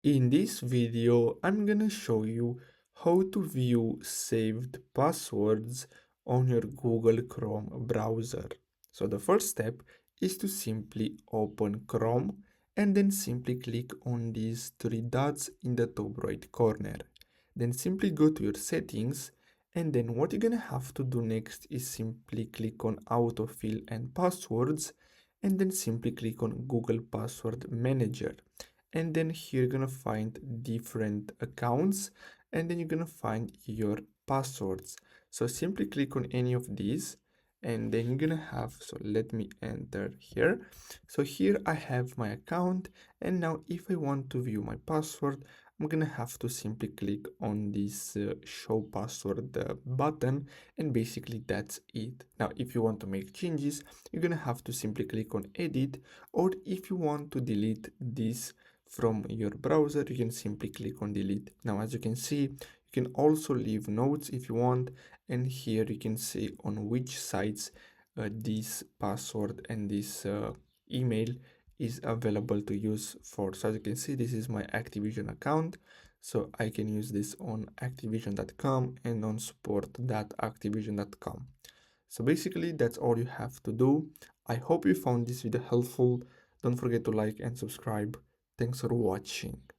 In this video, I'm gonna show you how to view saved passwords on your Google Chrome browser. So the first step is to simply open Chrome and then simply click on these three dots in the top right corner. Then simply go to your settings, and then what you're gonna have to do next is simply click on autofill and passwords, and then simply click on Google Password Manager, and then here you're gonna find different accounts, and then you're gonna find your passwords. So simply click on any of these, and then you're gonna have, so let me enter here. So here I have my account, and now if I want to view my password, I'm gonna have to simply click on this show password button, and basically that's it. Now if you want to make changes, you're gonna have to simply click on edit, or if you want to delete this from your browser, you can simply click on delete. Now as you can see, you can also leave notes if you want, and here you can see on which sites this password and this email is available to use for. So as you can see, this is my Activision account, so I can use this on activision.com and on support.activision.com. So basically that's all you have to do. I hope you found this video helpful. Don't forget to like and subscribe. Thanks for watching.